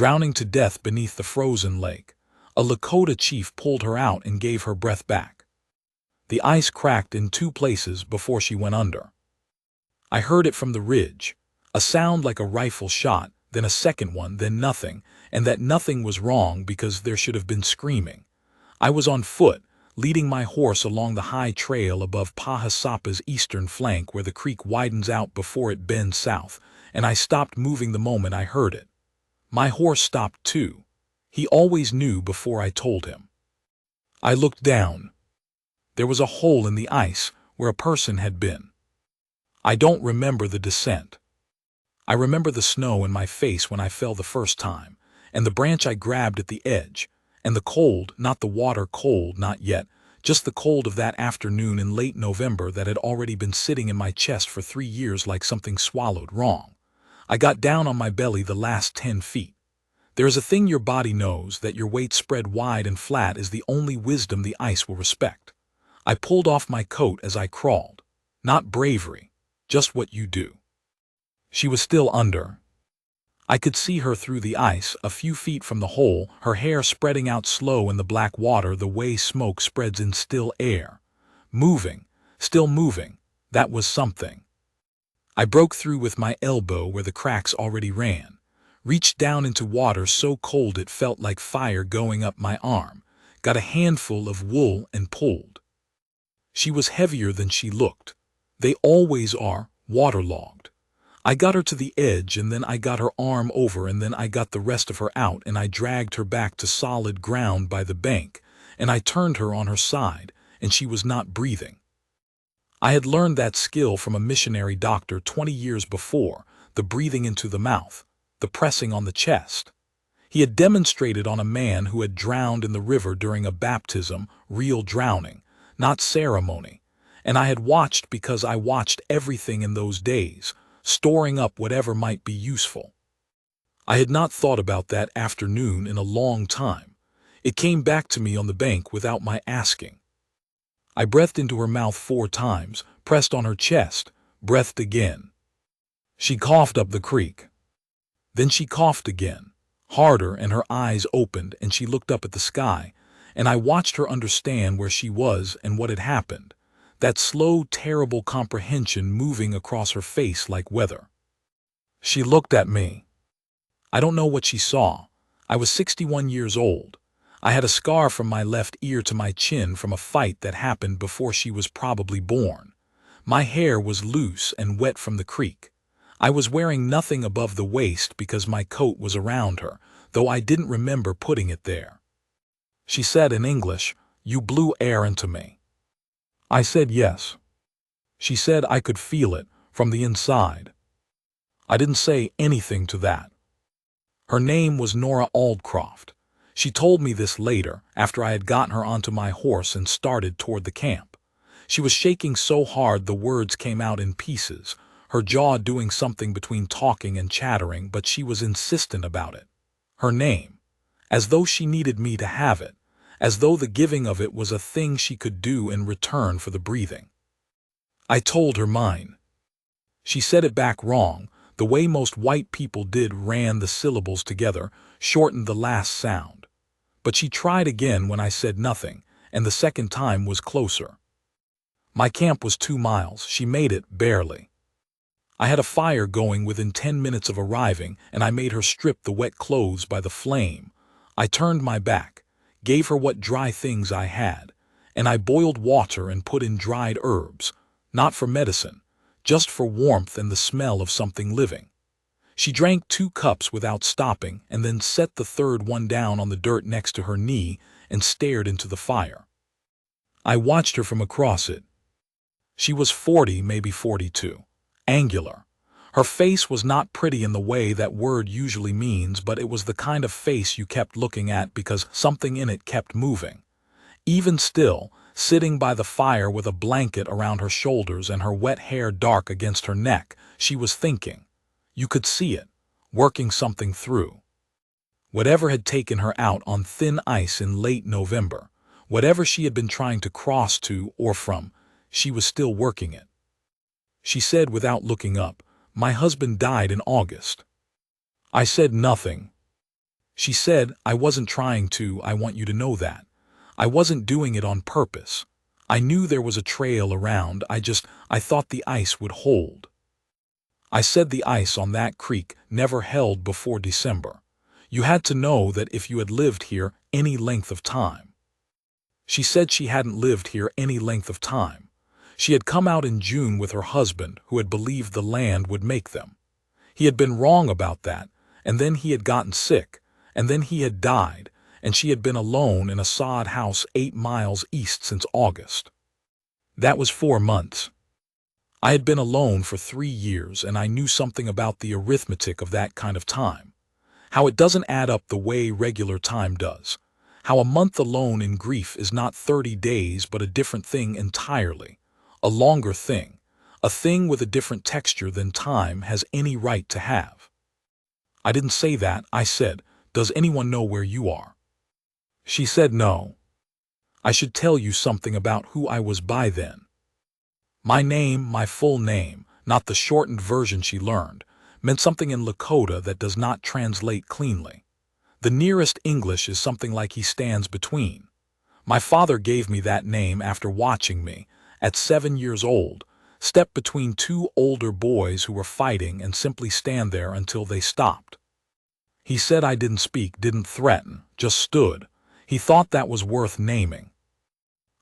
drowning to death beneath the frozen lake. A Lakota chief pulled her out and gave her breath back. The ice cracked in 2 places before she went under. I heard it from the ridge, a sound like a rifle shot, then a second one, then nothing, and that nothing was wrong because there should have been screaming. I was on foot, leading my horse along the high trail above Pahasapa's eastern flank where the creek widens out before it bends south, and I stopped moving the moment I heard it. My horse stopped too. He always knew before I told him. I looked down. There was a hole in the ice where a person had been. I don't remember the descent. I remember the snow in my face when I fell the first time, and the branch I grabbed at the edge, and the cold, not the water cold, not yet, just the cold of that afternoon in late November that had already been sitting in my chest for 3 years like something swallowed wrong. I got down on my belly the last 10 feet. There is a thing your body knows, that your weight spread wide and flat is the only wisdom the ice will respect. I pulled off my coat as I crawled. Not bravery, just what you do. She was still under. I could see her through the ice, a few feet from the hole, her hair spreading out slow in the black water the way smoke spreads in still air. Moving, still moving, that was something. I broke through with my elbow where the cracks already ran, reached down into water so cold it felt like fire going up my arm, got a handful of wool and pulled. She was heavier than she looked. They always are, waterlogged. I got her to the edge, and then I got her arm over, and then I got the rest of her out, and I dragged her back to solid ground by the bank, and I turned her on her side, and she was not breathing. I had learned that skill from a missionary doctor 20 years before, the breathing into the mouth, the pressing on the chest. He had demonstrated on a man who had drowned in the river during a baptism, real drowning, not ceremony, and I had watched because I watched everything in those days, storing up whatever might be useful. I had not thought about that afternoon in a long time. It came back to me on the bank without my asking. I breathed into her mouth 4 times, pressed on her chest, breathed again. She coughed up the creek. Then she coughed again, harder, and her eyes opened, and she looked up at the sky, and I watched her understand where she was and what had happened. That slow, terrible comprehension moving across her face like weather. She looked at me. I don't know what she saw. I was 61 years old. I had a scar from my left ear to my chin from a fight that happened before she was probably born. My hair was loose and wet from the creek. I was wearing nothing above the waist because my coat was around her, though I didn't remember putting it there. She said in English, "You blew air into me." I said yes. She said I could feel it from the inside. I didn't say anything to that. Her name was Nora Aldcroft. She told me this later, after I had gotten her onto my horse and started toward the camp. She was shaking so hard the words came out in pieces, her jaw doing something between talking and chattering, but she was insistent about it. Her name, as though she needed me to have it, as though the giving of it was a thing she could do in return for the breathing. I told her mine. She said it back wrong, the way most white people did, ran the syllables together, shortened the last sound. But she tried again when I said nothing, and the second time was closer. My camp was 2 miles. She made it, barely. I had a fire going within 10 minutes of arriving, and I made her strip the wet clothes by the flame. I turned my back, gave her what dry things I had, and I boiled water and put in dried herbs, not for medicine, just for warmth and the smell of something living. She drank 2 cups without stopping, and then set the third one down on the dirt next to her knee and stared into the fire. I watched her from across it. She was 40, maybe 42, angular. Her face was not pretty in the way that word usually means, but it was the kind of face you kept looking at because something in it kept moving. Even still, sitting by the fire with a blanket around her shoulders and her wet hair dark against her neck, she was thinking. You could see it, working something through. Whatever had taken her out on thin ice in late November, whatever she had been trying to cross to or from, she was still working it. She said without looking up, "My husband died in August." I said nothing. She said, I wasn't trying to, I want you to know that. I wasn't doing it on purpose. I knew there was a trail around, I thought the ice would hold. I said the ice on that creek never held before December. You had to know that if you had lived here any length of time. She said she hadn't lived here any length of time. She had come out in June with her husband, who had believed the land would make them. He had been wrong about that, and then he had gotten sick, and then he had died, and she had been alone in a sod house 8 miles east since August. That was 4 months. I had been alone for 3 years, and I knew something about the arithmetic of that kind of time. How it doesn't add up the way regular time does. How a month alone in grief is not 30 days but a different thing entirely. A longer thing. A thing with a different texture than time has any right to have. I didn't say that, I said, does anyone know where you are? She said no. I should tell you something about who I was by then. My name, my full name, not the shortened version she learned, meant something in Lakota that does not translate cleanly. The nearest English is something like he stands between. My father gave me that name after watching me, at 7 years old, step between 2 older boys who were fighting and simply stand there until they stopped. He said I didn't speak, didn't threaten, just stood. He thought that was worth naming.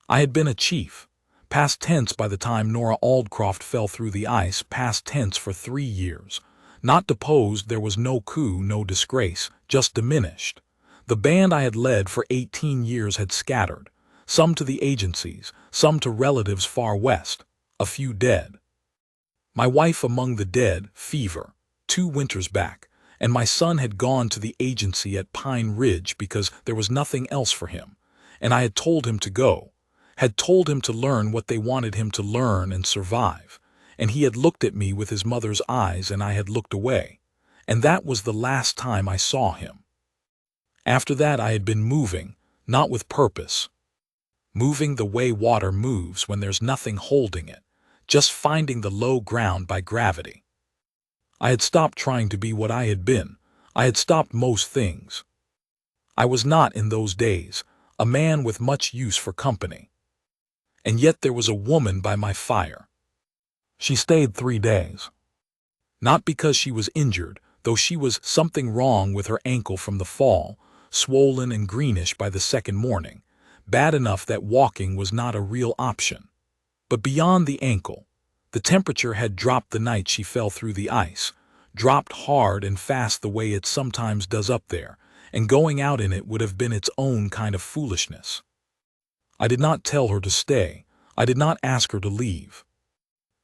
I had been a chief, past tense by the time Nora Aldcroft fell through the ice, past tense for 3 years. Not deposed, there was no coup, no disgrace, just diminished. The band I had led for 18 years had scattered, some to the agencies, some to relatives far west, a few dead. My wife among the dead, fever, 2 winters back, and my son had gone to the agency at Pine Ridge because there was nothing else for him, and I had told him to go, had told him to learn what they wanted him to learn and survive, and he had looked at me with his mother's eyes and I had looked away, and that was the last time I saw him. After that I had been moving, not with purpose. Moving the way water moves when there's nothing holding it, just finding the low ground by gravity. I had stopped trying to be what I had been. I had stopped most things. I was not, in those days, a man with much use for company. And yet there was a woman by my fire. She stayed 3 days. Not because she was injured, though she was something wrong with her ankle from the fall, swollen and greenish by the second morning, bad enough that walking was not a real option. But beyond the ankle, the temperature had dropped the night she fell through the ice, dropped hard and fast the way it sometimes does up there, and going out in it would have been its own kind of foolishness. I did not tell her to stay. I did not ask her to leave.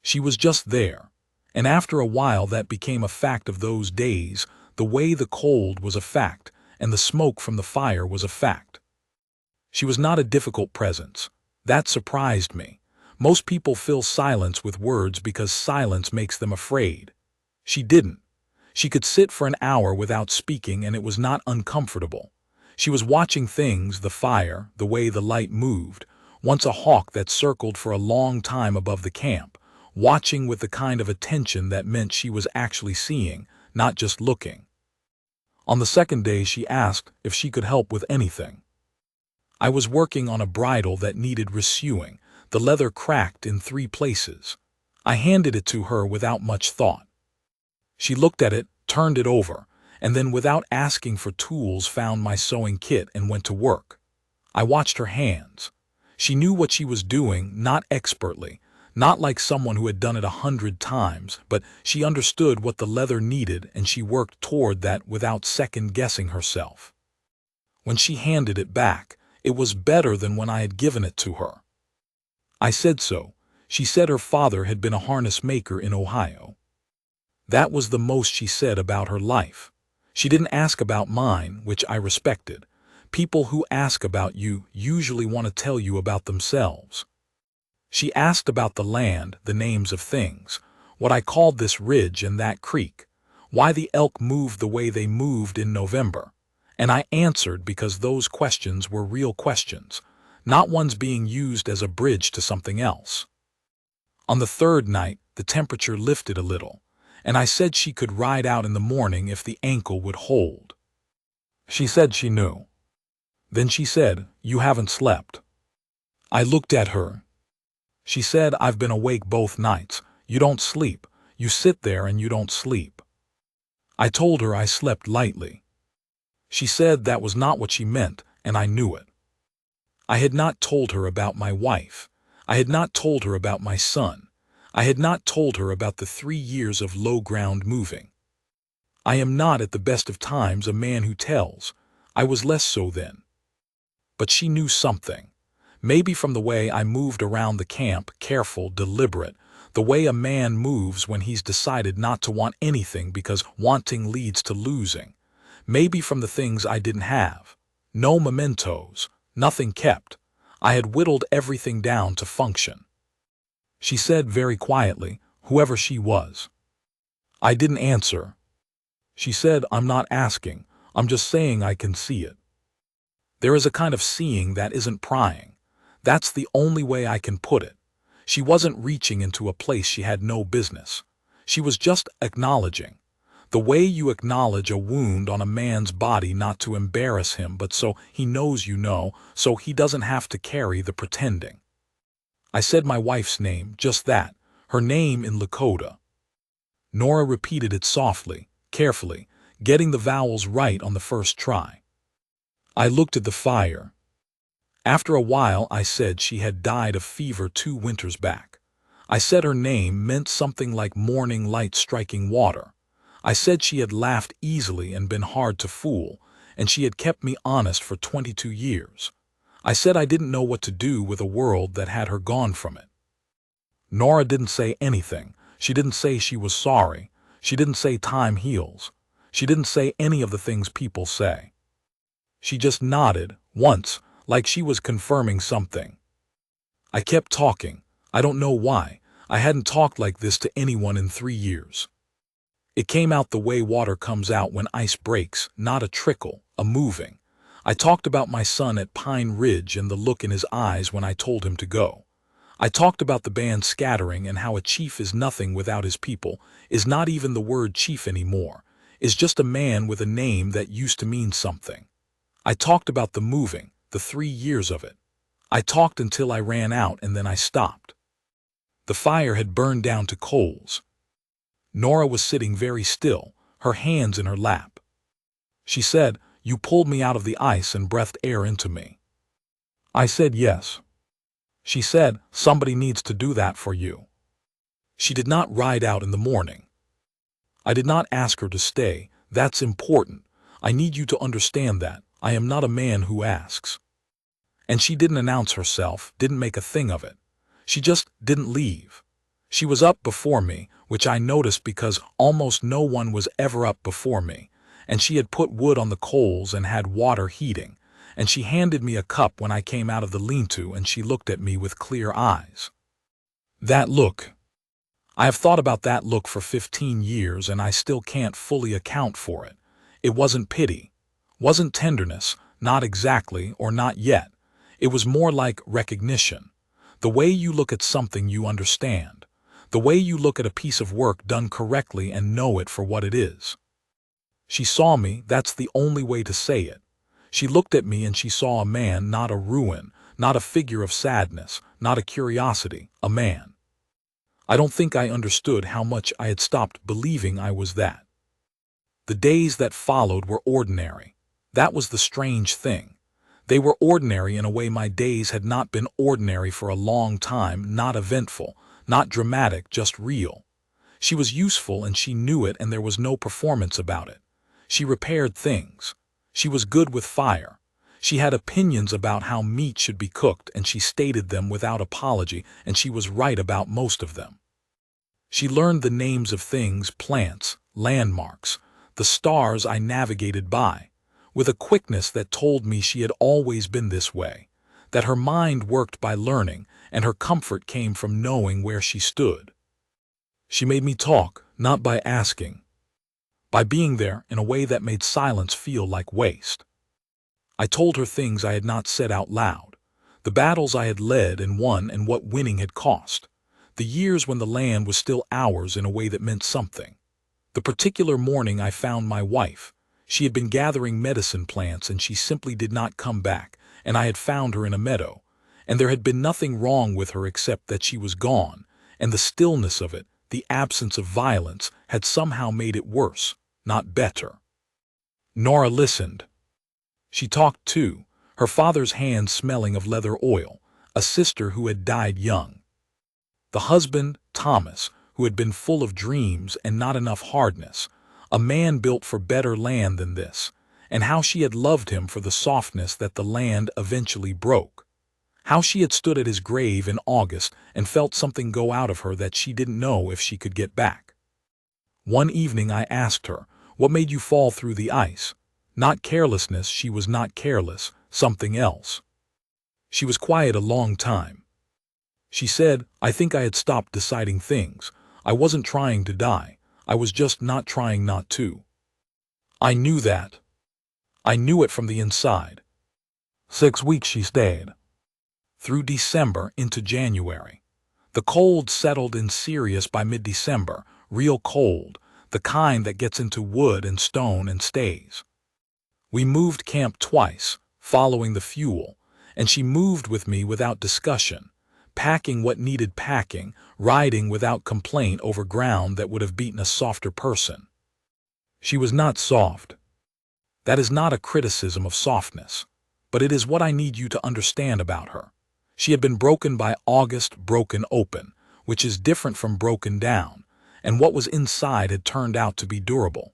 She was just there, and after a while that became a fact of those days, the way the cold was a fact, and the smoke from the fire was a fact. She was not a difficult presence. That surprised me. Most people fill silence with words because silence makes them afraid. She didn't. She could sit for an hour without speaking and it was not uncomfortable. She was watching things, the fire, the way the light moved, once a hawk that circled for a long time above the camp, watching with the kind of attention that meant she was actually seeing, not just looking. On the second day she asked if she could help with anything. I was working on a bridle that needed resewing, the leather cracked in 3 places. I handed it to her without much thought. She looked at it, turned it over, and then without asking for tools found my sewing kit and went to work. I watched her hands. She knew what she was doing, not expertly, not like someone who had done it 100 times, but she understood what the leather needed and she worked toward that without second-guessing herself. When she handed it back, it was better than when I had given it to her. I said so. She said her father had been a harness maker in Ohio. That was the most she said about her life. She didn't ask about mine, which I respected. People who ask about you usually want to tell you about themselves. She asked about the land, the names of things, what I called this ridge and that creek, why the elk moved the way they moved in November. And I answered because those questions were real questions, not ones being used as a bridge to something else. On the 3rd night, the temperature lifted a little, and I said she could ride out in the morning if the ankle would hold. She said she knew. Then she said, "You haven't slept." I looked at her. She said, "I've been awake both nights. You don't sleep. You sit there and you don't sleep." I told her I slept lightly. She said that was not what she meant, and I knew it. I had not told her about my wife. I had not told her about my son. I had not told her about the 3 years of low ground moving. I am not at the best of times a man who tells. I was less so then. But she knew something. Maybe from the way I moved around the camp, careful, deliberate, the way a man moves when he's decided not to want anything because wanting leads to losing. Maybe from the things I didn't have. No mementos, nothing kept. I had whittled everything down to function. She said very quietly, whoever she was. I didn't answer. She said, "I'm not asking, I'm just saying I can see it." There is a kind of seeing that isn't prying. That's the only way I can put it. She wasn't reaching into a place she had no business. She was just acknowledging. The way you acknowledge a wound on a man's body, not to embarrass him, but so he knows you know, so he doesn't have to carry the pretending. I said my wife's name, just that, her name in Lakota. Nora repeated it softly, carefully, getting the vowels right on the first try. I looked at the fire. After a while I said she had died of fever 2 winters back. I said her name meant something like morning light striking water. I said she had laughed easily and been hard to fool, and she had kept me honest for 22 years. I said I didn't know what to do with a world that had her gone from it. Nora didn't say anything. She didn't say she was sorry. She didn't say time heals. She didn't say any of the things people say. She just nodded, once, like she was confirming something. I kept talking. I don't know why. I hadn't talked like this to anyone in 3 years. It came out the way water comes out when ice breaks, not a trickle, a moving. I talked about my son at Pine Ridge and the look in his eyes when I told him to go. I talked about the band scattering and how a chief is nothing without his people, is not even the word chief anymore, is just a man with a name that used to mean something. I talked about the moving, the 3 years of it. I talked until I ran out and then I stopped. The fire had burned down to coals. Nora was sitting very still, her hands in her lap. She said, "You pulled me out of the ice and breathed air into me." I said yes. She said, "Somebody needs to do that for you." She did not ride out in the morning. I did not ask her to stay. That's important. I need you to understand that. I am not a man who asks. And she didn't announce herself, didn't make a thing of it. She just didn't leave. She was up before me, which I noticed because almost no one was ever up before me, and she had put wood on the coals and had water heating, and she handed me a cup when I came out of the lean-to, and she looked at me with clear eyes. That look. I have thought about that look for 15 years, and I still can't fully account for it. It wasn't pity, wasn't tenderness, not exactly, or not yet. It was more like recognition. The way you look at something you understand. The way you look at a piece of work done correctly and know it for what it is. She saw me, that's the only way to say it. She looked at me and she saw a man, not a ruin, not a figure of sadness, not a curiosity, a man. I don't think I understood how much I had stopped believing I was that. The days that followed were ordinary. That was the strange thing. They were ordinary in a way my days had not been ordinary for a long time, not eventful, not dramatic, just real. She was useful and she knew it, and there was no performance about it. She repaired things. She was good with fire. She had opinions about how meat should be cooked, and she stated them without apology, and she was right about most of them. She learned the names of things, plants, landmarks, the stars I navigated by, with a quickness that told me she had always been this way, that her mind worked by learning, and her comfort came from knowing where she stood. She made me talk, not by asking, by being there in a way that made silence feel like waste. I told her things I had not said out loud, the battles I had led and won and what winning had cost, the years when the land was still ours in a way that meant something. The particular morning I found my wife, She had been gathering medicine plants and she simply did not come back, and I had found her in a meadow, and there had been nothing wrong with her except that she was gone, and the stillness of it, the absence of violence, had somehow made it worse, not better. Nora listened. She talked too, her father's hands smelling of leather oil, a sister who had died young. The husband, Thomas, who had been full of dreams and not enough hardness, a man built for better land than this, and how she had loved him for the softness that the land eventually broke. How she had stood at his grave in August and felt something go out of her that she didn't know if she could get back. One evening I asked her, "What made you fall through the ice?" Not carelessness, she was not careless, something else. She was quiet a long time. She said, "I think I had stopped deciding things. I wasn't trying to die. I was just not trying not to." I knew that. I knew it from the inside. 6 weeks she stayed. Through December into January. The cold settled in serious by mid-December, real cold, the kind that gets into wood and stone and stays. We moved camp twice, following the fuel, and she moved with me without discussion, packing what needed packing, riding without complaint over ground that would have beaten a softer person. She was not soft. That is not a criticism of softness, but it is what I need you to understand about her. She had been broken by August, broken open, which is different from broken down, and what was inside had turned out to be durable.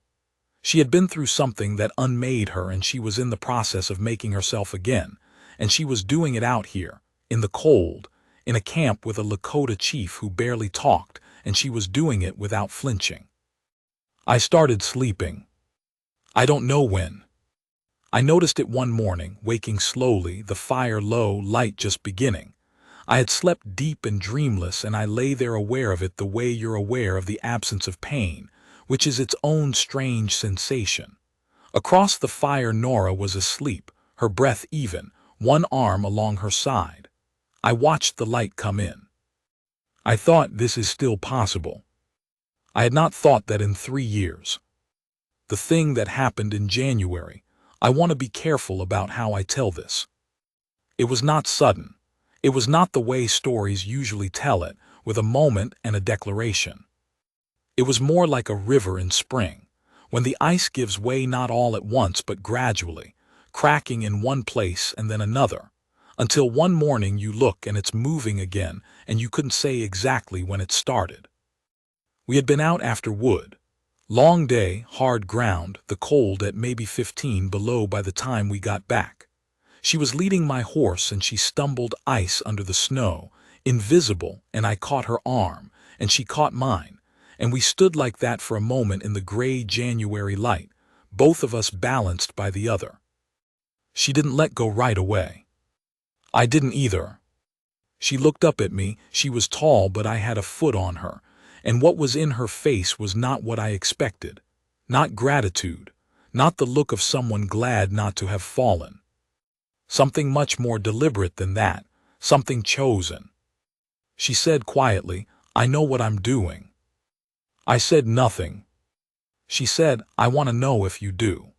She had been through something that unmade her, and she was in the process of making herself again, and she was doing it out here, in the cold, in a camp with a Lakota chief who barely talked, and she was doing it without flinching. I started sleeping. I don't know when. I noticed it one morning, waking slowly, the fire low, light just beginning. I had slept deep and dreamless, and I lay there aware of it the way you're aware of the absence of pain, which is its own strange sensation. Across the fire Nora was asleep, her breath even, one arm along her side. I watched the light come in. I thought, this is still possible. I had not thought that in 3 years. The thing that happened in January, I want to be careful about how I tell this. It was not sudden. It was not the way stories usually tell it, with a moment and a declaration. It was more like a river in spring, when the ice gives way not all at once but gradually, cracking in one place and then another, until one morning you look and it's moving again and you couldn't say exactly when it started. We had been out after wood. Long day, hard ground, the cold at maybe 15 below by the time we got back. She was leading my horse and she stumbled ice under the snow, invisible, and I caught her arm, and she caught mine, and we stood like that for a moment in the gray January light, both of us balanced by the other. She didn't let go right away. I didn't either. She looked up at me. She was tall, but I had a foot on her, and what was in her face was not what I expected. Not gratitude, not the look of someone glad not to have fallen. Something much more deliberate than that, something chosen. She said quietly, "I know what I'm doing." I said nothing. She said, "I want to know if you do."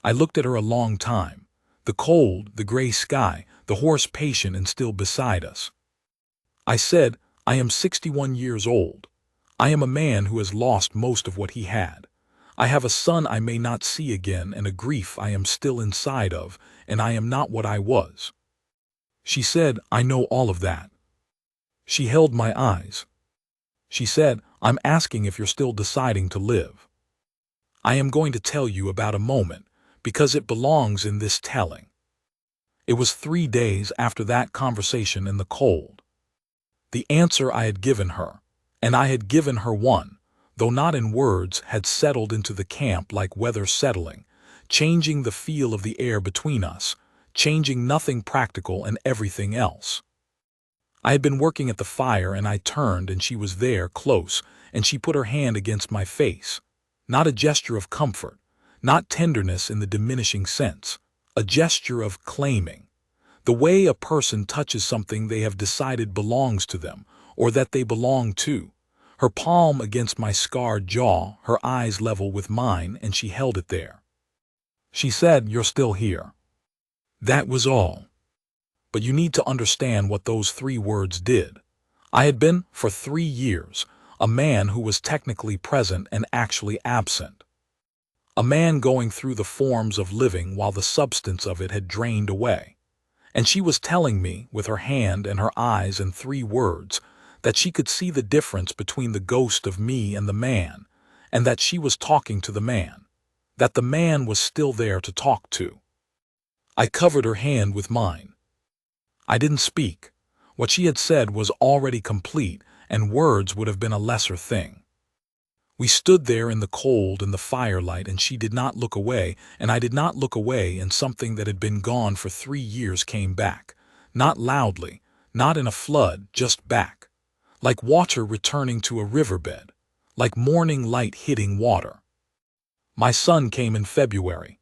I looked at her a long time. The cold, the gray sky, the horse patient and still beside us. I said, "I am 61 years old. I am a man who has lost most of what he had. I have a son I may not see again and a grief I am still inside of, and I am not what I was." She said, "I know all of that." She held my eyes. She said, "I'm asking if you're still deciding to live. I am going to tell you about a moment, because it belongs in this telling." It was 3 days after that conversation in the cold. The answer I had given her, and I had given her one, though not in words, had settled into the camp like weather settling, changing the feel of the air between us, changing nothing practical and everything else. I had been working at the fire and I turned and she was there, close, and she put her hand against my face. Not a gesture of comfort, not tenderness in the diminishing sense, a gesture of claiming. The way a person touches something they have decided belongs to them, or that they belong to. Her palm against my scarred jaw, her eyes level with mine, and she held it there. She said, "You're still here." That was all. But you need to understand what those 3 words did. I had been, for 3 years, a man who was technically present and actually absent. A man going through the forms of living while the substance of it had drained away. And she was telling me, with her hand and her eyes and 3 words, that she could see the difference between the ghost of me and the man, and that she was talking to the man, that the man was still there to talk to. I covered her hand with mine. I didn't speak. What she had said was already complete, and words would have been a lesser thing. We stood there in the cold and the firelight, and she did not look away, and I did not look away, and something that had been gone for 3 years came back. Not loudly, not in a flood, just back. Like water returning to a riverbed. Like morning light hitting water. My son came in February.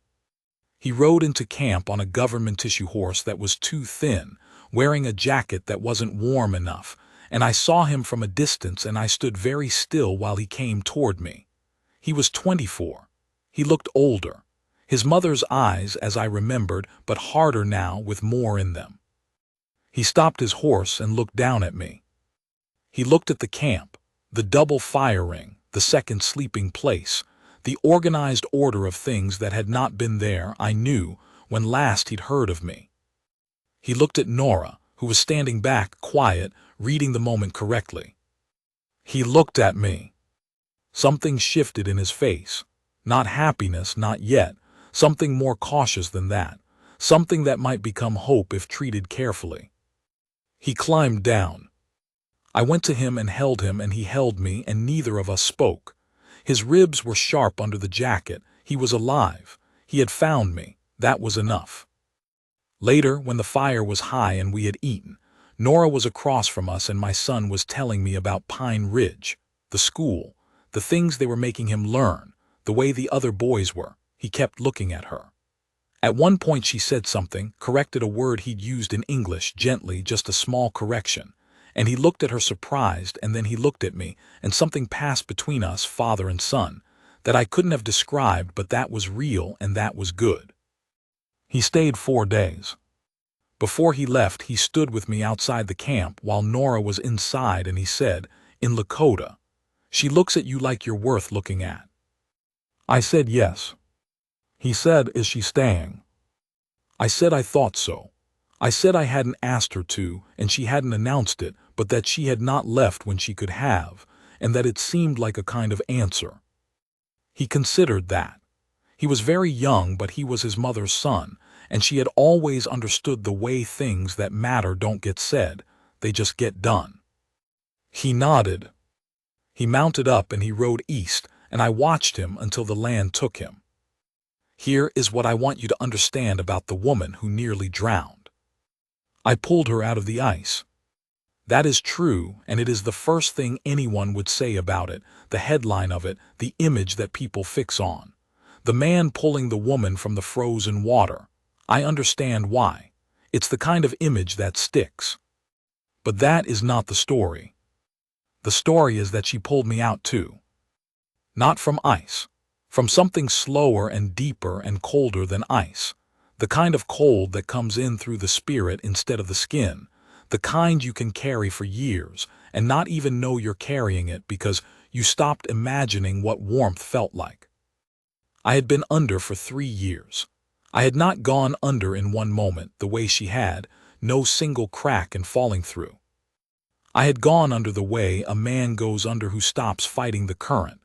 He rode into camp on a government issue horse that was too thin, wearing a jacket that wasn't warm enough, and I saw him from a distance, and I stood very still while he came toward me. He was 24. He looked older. His mother's eyes, as I remembered, but harder now with more in them. He stopped his horse and looked down at me. He looked at the camp, the double fire ring, the second sleeping place, the organized order of things that had not been there, I knew, when last he'd heard of me. He looked at Nora, who was standing back, quiet, reading the moment correctly. He looked at me. Something shifted in his face. Not happiness, not yet. Something more cautious than that. Something that might become hope if treated carefully. He climbed down. I went to him and held him, and he held me, and neither of us spoke. His ribs were sharp under the jacket. He was alive. He had found me. That was enough. Later, when the fire was high and we had eaten, Nora was across from us, and my son was telling me about Pine Ridge, the school, the things they were making him learn, the way the other boys were. He kept looking at her. At one point she said something, corrected a word he'd used in English, gently, just a small correction, and he looked at her surprised, and then he looked at me, and something passed between us, father and son, that I couldn't have described, but that was real, and that was good. He stayed 4 days. Before he left, he stood with me outside the camp while Nora was inside, and he said, in Lakota, "She looks at you like you're worth looking at." I said yes. He said, "Is she staying?" I said I thought so. I said I hadn't asked her to, and she hadn't announced it, but that she had not left when she could have, and that it seemed like a kind of answer. He considered that. He was very young, but he was his mother's son, and she had always understood the way things that matter don't get said, they just get done. He nodded. He mounted up and he rode east, and I watched him until the land took him. Here is what I want you to understand about the woman who nearly drowned. I pulled her out of the ice. That is true, and it is the first thing anyone would say about it, the headline of it, the image that people fix on. The man pulling the woman from the frozen water. I understand why. It's the kind of image that sticks. But that is not the story. The story is that she pulled me out too. Not from ice. From something slower and deeper and colder than ice. The kind of cold that comes in through the spirit instead of the skin. The kind you can carry for years and not even know you're carrying it because you stopped imagining what warmth felt like. I had been under for 3 years. I had not gone under in one moment the way she had, no single crack and falling through. I had gone under the way a man goes under who stops fighting the current.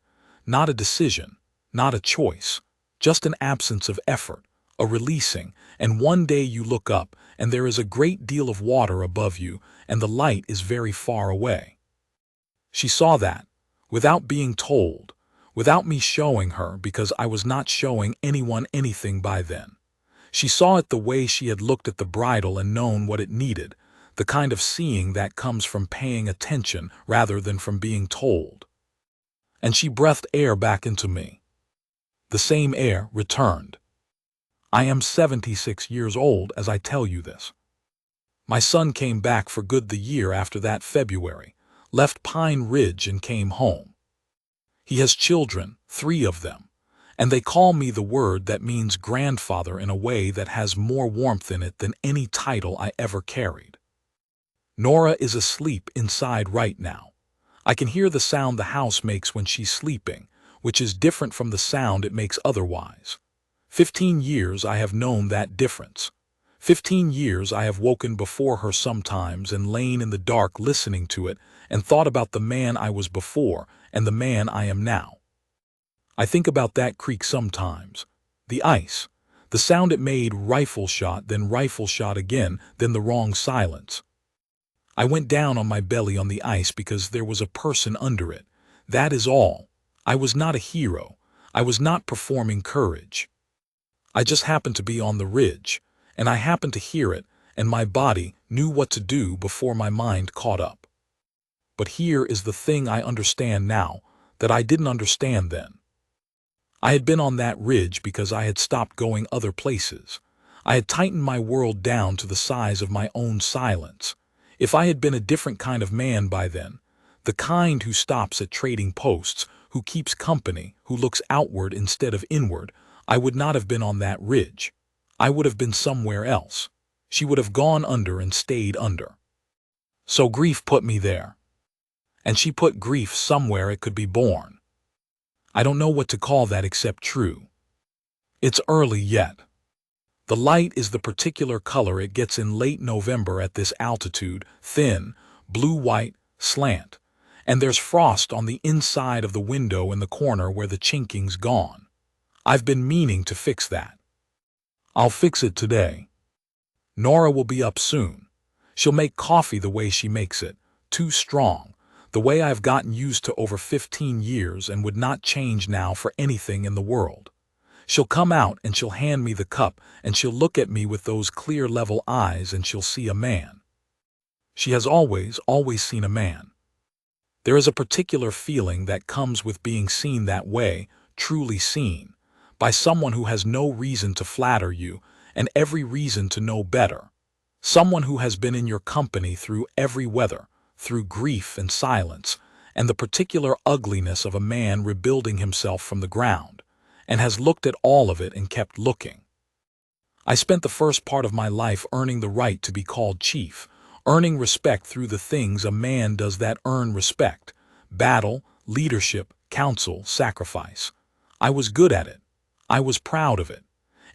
Not a decision, not a choice, just an absence of effort, a releasing, and one day you look up and there is a great deal of water above you and the light is very far away. She saw that, without being told, without me showing her because I was not showing anyone anything by then. She saw it the way she had looked at the bridle and known what it needed, the kind of seeing that comes from paying attention rather than from being told. And she breathed air back into me. The same air returned. I am 76 years old as I tell you this. My son came back for good the year after that February, left Pine Ridge and came home. He has children, 3 of them, And they call me the word that means grandfather in a way that has more warmth in it than any title I ever carried. Nora is asleep inside right now. I can hear the sound the house makes when she's sleeping, which is different from the sound it makes otherwise. 15 years I have known that difference. 15 years I have woken before her sometimes and lain in the dark listening to it and thought about the man I was before and the man I am now. I think about that creak sometimes. The ice. The sound it made, rifle shot, then rifle shot again, then the wrong silence. I went down on my belly on the ice because there was a person under it. That is all. I was not a hero. I was not performing courage. I just happened to be on the ridge, and I happened to hear it, and my body knew what to do before my mind caught up. But here is the thing I understand now that I didn't understand then. I had been on that ridge because I had stopped going other places. I had tightened my world down to the size of my own silence. If I had been a different kind of man by then, the kind who stops at trading posts, who keeps company, who looks outward instead of inward, I would not have been on that ridge. I would have been somewhere else. She would have gone under and stayed under. So grief put me there. And she put grief somewhere it could be born. I don't know what to call that except true. It's early yet. The light is the particular color it gets in late November at this altitude, thin, blue-white, slant, and there's frost on the inside of the window in the corner where the chinking's gone. I've been meaning to fix that. I'll fix it today. Nora will be up soon. She'll make coffee the way she makes it, too strong, the way I've gotten used to over 15 years and would not change now for anything in the world. She'll come out and she'll hand me the cup and she'll look at me with those clear level eyes and she'll see a man. She has always seen a man. There is a particular feeling that comes with being seen that way, truly seen, by someone who has no reason to flatter you and every reason to know better. Someone who has been in your company through every weather, through grief and silence, and the particular ugliness of a man rebuilding himself from the ground, and has looked at all of it and kept looking. I spent the first part of my life earning the right to be called chief, earning respect through the things a man does that earn respect: battle, leadership, counsel, sacrifice. I was good at it. I was proud of it.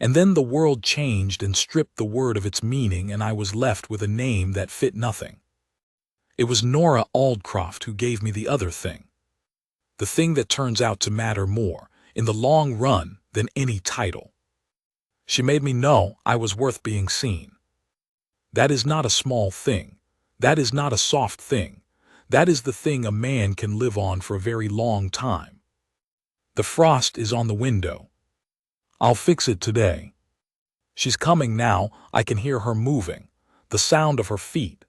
And then the world changed and stripped the word of its meaning and I was left with a name that fit nothing. It was Nora Aldcroft who gave me the other thing. The thing that turns out to matter more, in the long run, than any title. She made me know I was worth being seen. That is not a small thing. That is not a soft thing. That is the thing a man can live on for a very long time. The frost is on the window. I'll fix it today. She's coming now. I can hear her moving, the sound of her feet.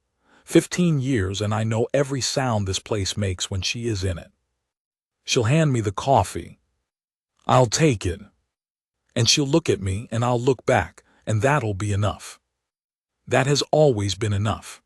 15 years and I know every sound this place makes when she is in it. She'll hand me the coffee. I'll take it. And she'll look at me and I'll look back, and that'll be enough. That has always been enough.